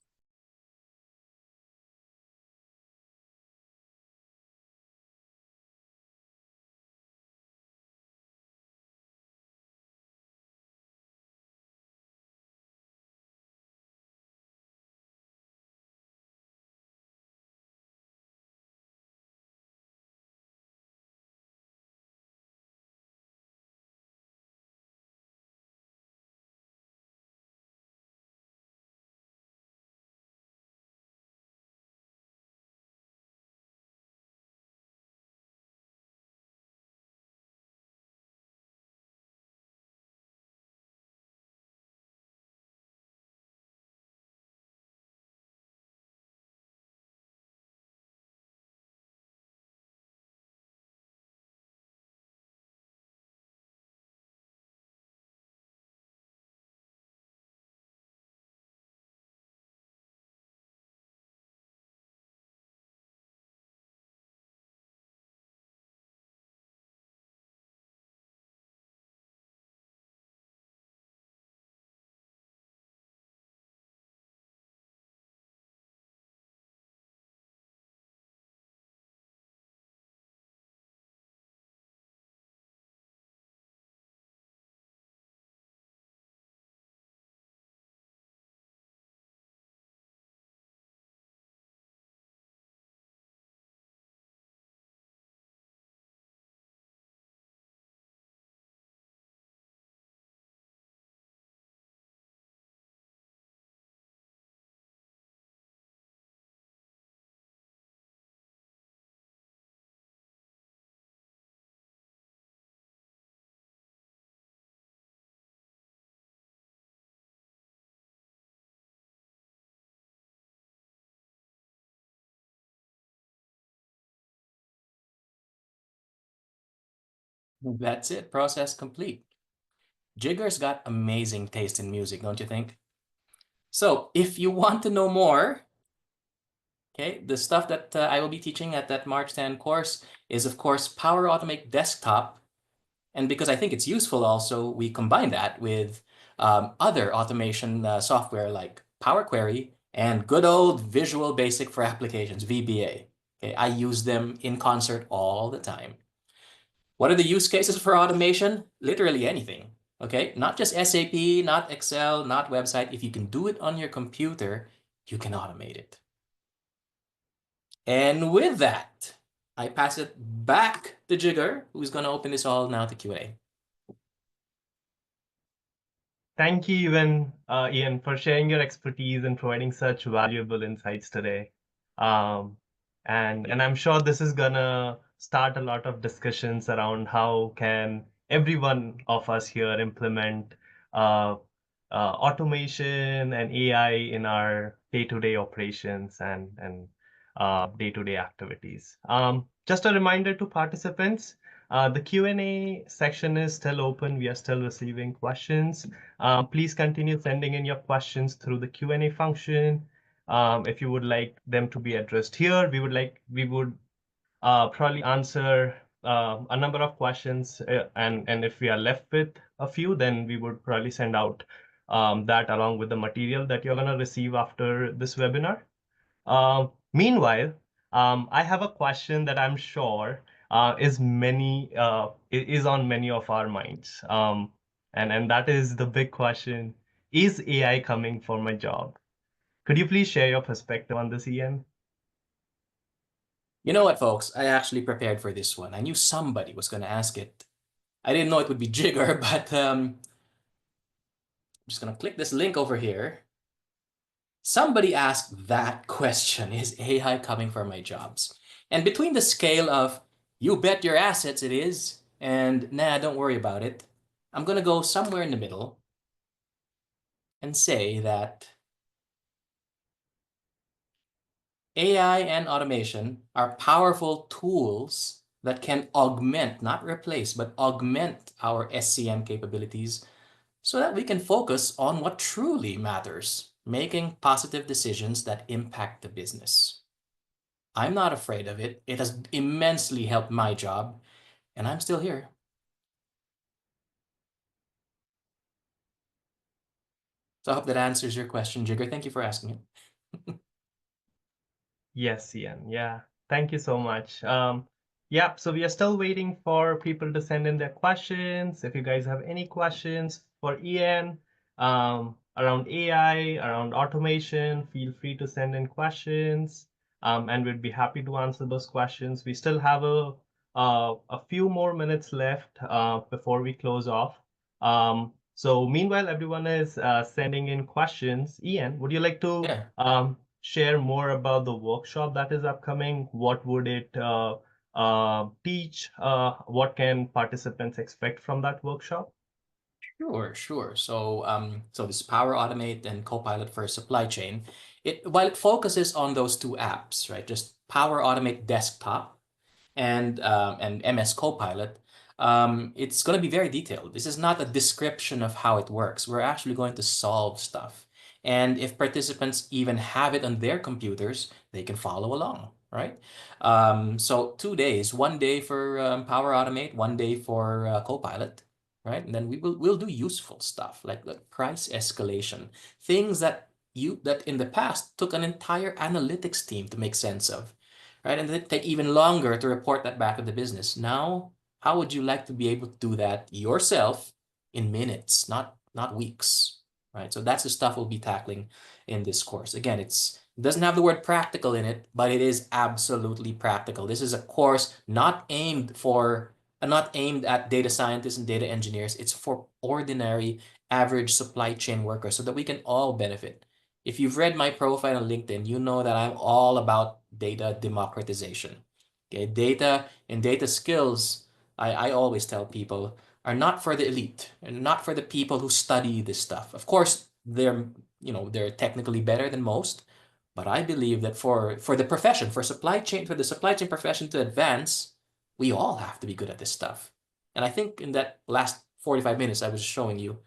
That's it. Process complete. Jigger's got amazing taste in music, don't you think? So if you want to know more, okay, the stuff that I will be teaching at that March 10 course is, of course, Power Automate Desktop. And because I think it's useful also, we combine that with other automation software like Power Query and good old Visual Basic for Applications, VBA. Okay, I use them in concert all the time. What are the use cases for automation? Literally anything. Okay, not just SAP, not Excel, not website. If you can do it on your computer, you can automate it. And with that, I pass it back to Jigger, who's going to open this all now to Q&A. Thank you, Ian, for sharing your expertise and providing such valuable insights today. And I'm sure this is gonna start a lot of discussions around how can every one of us here implement automation and AI in our day-to-day operations and day-to-day activities. Just a reminder to participants, the Q&A section is still open. We are still receiving questions. Please continue sending in your questions through the Q&A function. If you would like them to be addressed here, we would probably answer a number of questions, and if we are left with a few, then we would probably send out that along with the material that you're going to receive after this webinar. Meanwhile, I have a question that I'm sure is on many of our minds. And that is the big question: is AI coming for my job? Could you please share your perspective on this, Ian? You know what, folks? I actually prepared for this one. I knew somebody was going to ask it. I didn't know it would be Jigger, but I'm just going to click this link over here. Somebody asked that question: is AI coming for my jobs? And between the scale of, you bet your assets it is, and nah, don't worry about it, I'm going to go somewhere in the middle and say that AI and automation are powerful tools that can augment, not replace, but augment our SCM capabilities so that we can focus on what truly matters, making positive decisions that impact the business. I'm not afraid of it. It has immensely helped my job, and I'm still here. So I hope that answers your question, Jigger. Thank you for asking it. Yes, Ian. Yeah, thank you so much. Yeah, so we are still waiting for people to send in their questions. If you guys have any questions for Ian around AI, around automation, feel free to send in questions, and we'd be happy to answer those questions. We still have a few more minutes left before we close off. So meanwhile, everyone is sending in questions. Ian, would you like to share more about the workshop that is upcoming? What would it teach? What can participants expect from that workshop? Sure. So this Power Automate and Copilot for supply chain, while it focuses on those two apps, right? Just Power Automate Desktop and MS Copilot, it's going to be very detailed. This is not a description of how it works. We're actually going to solve stuff. And if participants even have it on their computers, they can follow along, right? So 2 days, 1 day for Power Automate, 1 day for Copilot, right? And then we'll do useful stuff like price escalation, things that in the past took an entire analytics team to make sense of, right? And it take even longer to report that back to the business. Now, how would you like to be able to do that yourself in minutes, not weeks? Right, so that's the stuff we'll be tackling in this course. Again, it doesn't have the word practical in it, but it is absolutely practical. This is a course not aimed at data scientists and data engineers. It's for ordinary, average supply chain workers so that we can all benefit. If you've read my profile on LinkedIn, you know that I'm all about data democratization. Okay, data and data skills, I always tell people, are not for the elite and not for the people who study this stuff. Of course, they're technically better than most, but I believe that for the profession, for the supply chain profession to advance, we all have to be good at this stuff. And I think in that last 45 minutes I was showing you,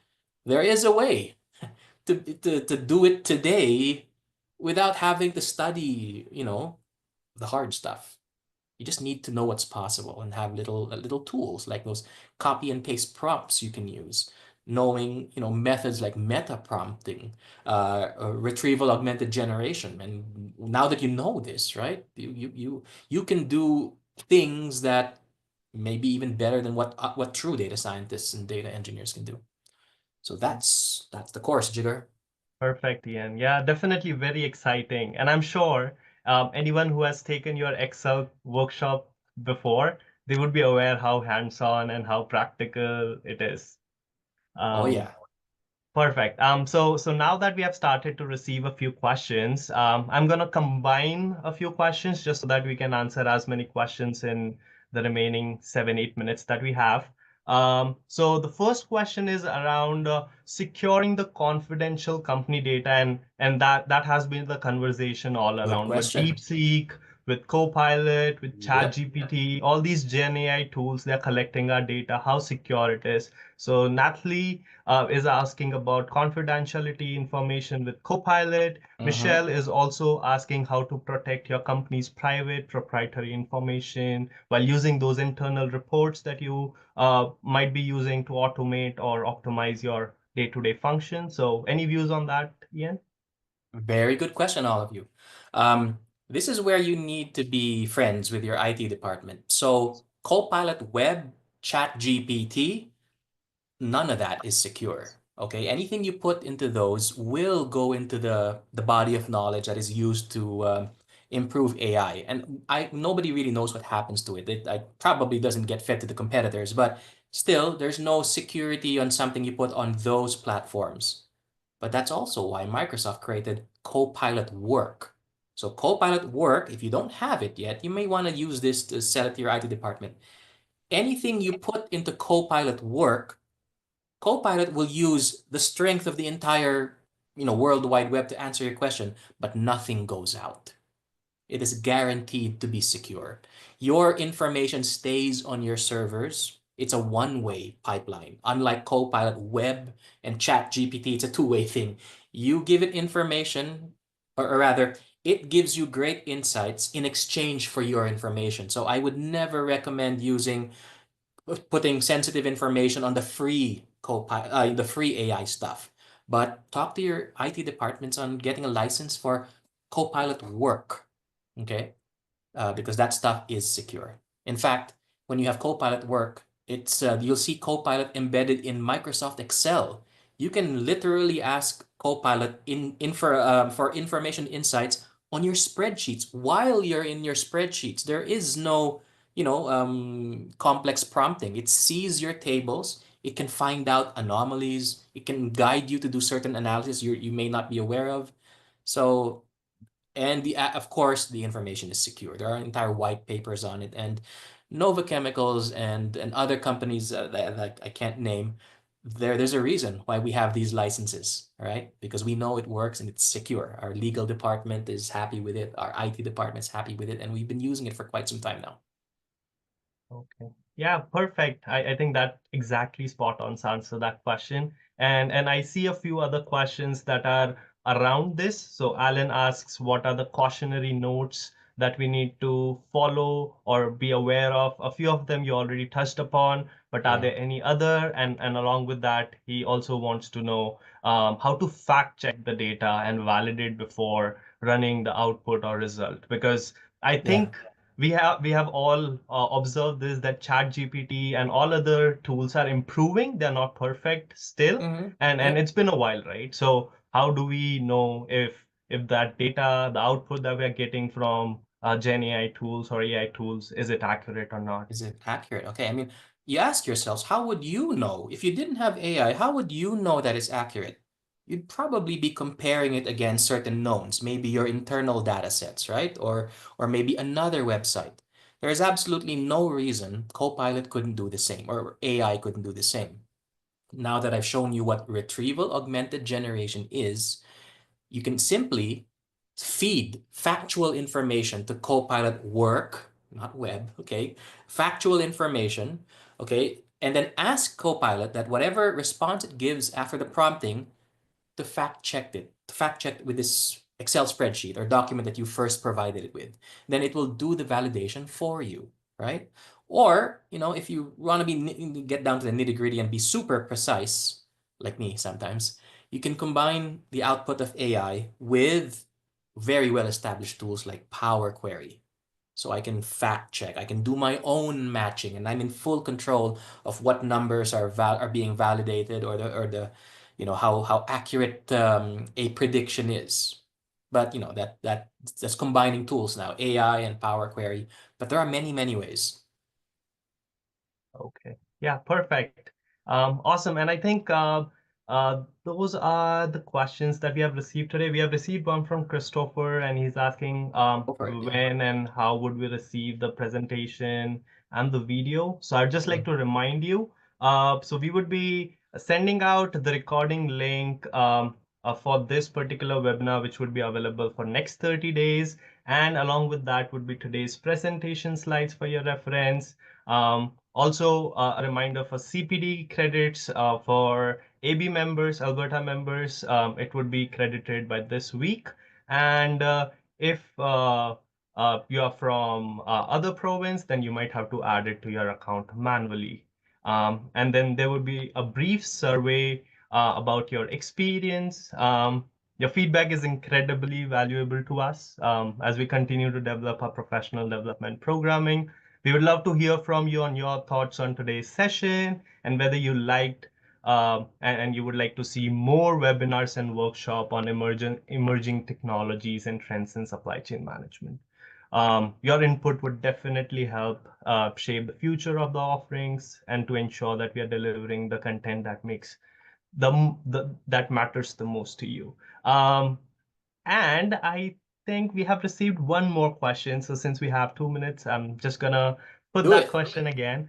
there is a way to do it today without having to study, the hard stuff. You just need to know what's possible and have little tools like those copy and paste prompts you can use, knowing, methods like meta prompting, retrieval augmented generation. And now that you know this, right, you can do things that maybe even better than what true data scientists and data engineers can do. So that's the course, Jigar. Perfect, Ian. Yeah, definitely very exciting. And I'm sure anyone who has taken your Excel workshop before, they would be aware how hands-on and how practical it is. Oh yeah. Perfect. So now that we have started to receive a few questions, I'm gonna combine a few questions just so that we can answer as many questions in the remaining 7-8 minutes that we have. So the first question is around securing the confidential company data, and that has been the conversation all Good around with question. DeepSeek, with Copilot, with Yep. ChatGPT, all these Gen AI tools, they're collecting our data, how secure it is. So Natalie is asking about confidentiality information with Copilot. Michelle is also asking how to protect your company's private proprietary information while using those internal reports that you might be using to automate or optimize your day-to-day function. So any views on that, Ian? Very good question, all of you. This is where you need to be friends with your IT department. So Copilot Web, ChatGPT, none of that is secure. Okay, anything you put into those will go into the body of knowledge that is used to improve AI, and nobody really knows what happens to it. It probably doesn't get fed to the competitors, but still, there's no security on something you put on those platforms. But that's also why Microsoft created Copilot Work. So Copilot Work, if you don't have it yet, you may want to use this to sell it to your IT department. Anything you put into Copilot Work, Copilot will use the strength of the entire, World Wide Web to answer your question, but nothing goes out. It is guaranteed to be secure. Your information stays on your servers. It's a one-way pipeline. Unlike Copilot Web and ChatGPT, it's a two-way thing. You give it information, or rather, it gives you great insights in exchange for your information. So I would never recommend putting sensitive information on the free the free AI stuff. But talk to your IT departments on getting a license for Copilot Work, okay? Because that stuff is secure. In fact, when you have Copilot Work, you'll see Copilot embedded in Microsoft Excel. You can literally ask Copilot for information insights on your spreadsheets while you're in your spreadsheets. There is no complex prompting. It sees your tables. It can find out anomalies. It can guide you to do certain analysis you may not be aware of. So, and of course, the information is secure. There are entire white papers on it, and Nova Chemicals and other companies that I can't name. There's a reason why we have these licenses, right? Because we know it works and it's secure. Our legal department is happy with it. Our IT department's happy with it, and we've been using it for quite some time now. Okay. Yeah, perfect. I think that exactly spot on answer that question. And I see a few other questions that are around this. So Alan asks, what are the cautionary notes that we need to follow or be aware of? A few of them you already touched upon, but are Yeah. there any other? And along with that, he also wants to know how to fact check the data and validate before running the output or result. Because I think we have all observed this, that ChatGPT and all other tools are improving. They're not perfect still, and it's been a while, right? So how do we know if that data, the output that we're getting from Gen AI tools or AI tools, is it accurate or not? Is it accurate? Okay, I mean, you ask yourselves, how would you know? If you didn't have AI, how would you know that it's accurate? You'd probably be comparing it against certain knowns, maybe your internal data sets, right? Or maybe another website. There is absolutely no reason Copilot couldn't do the same, or AI couldn't do the same. Now that I've shown you what retrieval augmented generation is, you can simply feed factual information to Copilot Work, not web, okay? Factual information, okay? and then ask Copilot that whatever response it gives after the prompting, to fact check it with this Excel spreadsheet or document that you first provided it with. Then it will do the validation for you, right? Or, if you want to get down to the nitty-gritty and be super precise, like me sometimes, you can combine the output of AI with very well-established tools like Power Query. So I can fact check, I can do my own matching, and I'm in full control of what numbers are being validated, or the how accurate a prediction is. But that's combining tools now, AI and Power Query. But there are many ways. Okay. Yeah, perfect. Awesome. And I think those are the questions that we have received today. We have received one from Christopher, and he's asking Go for it, yeah. when and how would we receive the presentation and the video. So I'd just like to remind you. So we would be sending out the recording link for this particular webinar, which would be available for next 30 days. And along with that would be today's presentation slides for your reference. Also, a reminder for CPD credits for AB members, Alberta members, it would be credited by this week. And if you are from other province, then you might have to add it to your account manually. And then there would be a brief survey about your experience. Your feedback is incredibly valuable to us as we continue to develop our professional development programming. We would love to hear from you on your thoughts on today's session and whether you liked and you would like to see more webinars and workshop on emerging technologies and trends in supply chain management. Your input would definitely help shape the future of the offerings and to ensure that we are delivering the content that makes that matters the most to you. And I think we have received one more question. So since we have 2 minutes, I'm just gonna put that question again.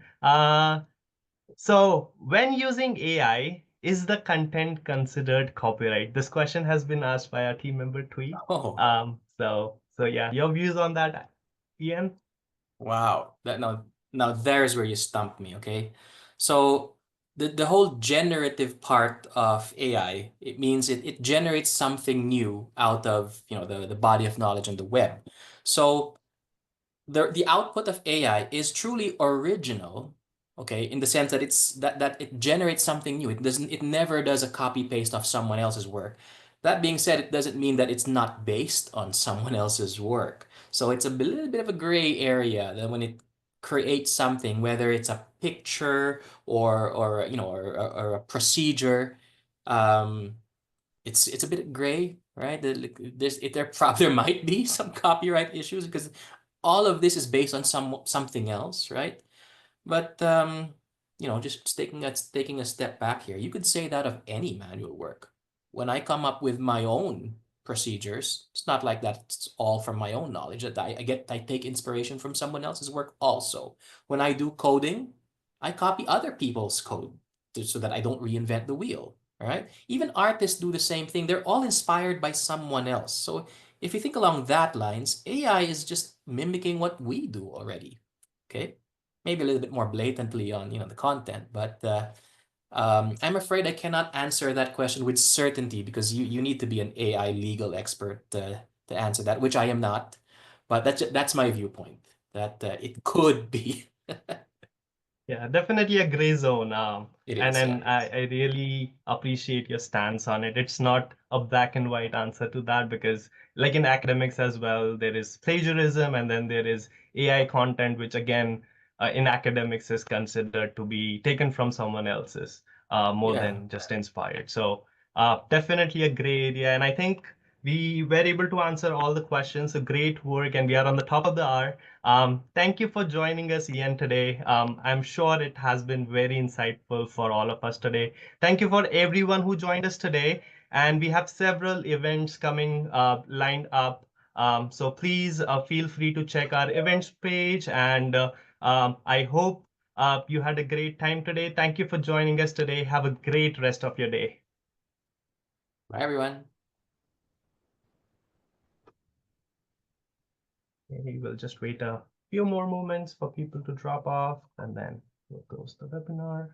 So when using AI, is the content considered copyright? This question has been asked by our team member Tweet. Oh. So yeah, your views on that, Ian? Wow. Now there's where you stumped me, okay? So the whole generative part of AI, it means it generates something new out of the body of knowledge on the web. So the output of AI is truly original, okay, in the sense that that it generates something new. It never does a copy paste of someone else's work. That being said, it doesn't mean that it's not based on someone else's work. So it's a little bit of a gray area that when it creates something, whether it's a picture or a procedure, it's a bit gray, right? There might be some copyright issues because all of this is based on something else, right? But just taking a step back here, you could say that of any manual work. When I come up with my own procedures, it's not like that's all from my own knowledge. That I take inspiration from someone else's work also. When I do coding, I copy other people's code so that I don't reinvent the wheel. All right. Even artists do the same thing. They're all inspired by someone else. So if you think along that lines, AI is just mimicking what we do already. Okay. Maybe a little bit more blatantly on the content, but I'm afraid I cannot answer that question with certainty because you need to be an AI legal expert to answer that, which I am not. But that's my viewpoint that it could be. Yeah, definitely a gray zone. It and is, and yeah. I really appreciate your stance on it. It's not a black and white answer to that because, like in academics as well, there is plagiarism and then there is AI content, which again, in academics is considered to be taken from someone else's more Yeah. than just inspired. So definitely a gray area. And I think we were able to answer all the questions. So great work, and we are on the top of the hour. Thank you for joining us, Ian, today. I'm sure it has been very insightful for all of us today. Thank you for everyone who joined us today. And we have several events coming lined up. So please feel free to check our events page. And I hope you had a great time today. Thank you for joining us today. Have a great rest of your day. Bye, everyone. Okay, we'll just wait a few more moments for people to drop off and then We'll close the webinar.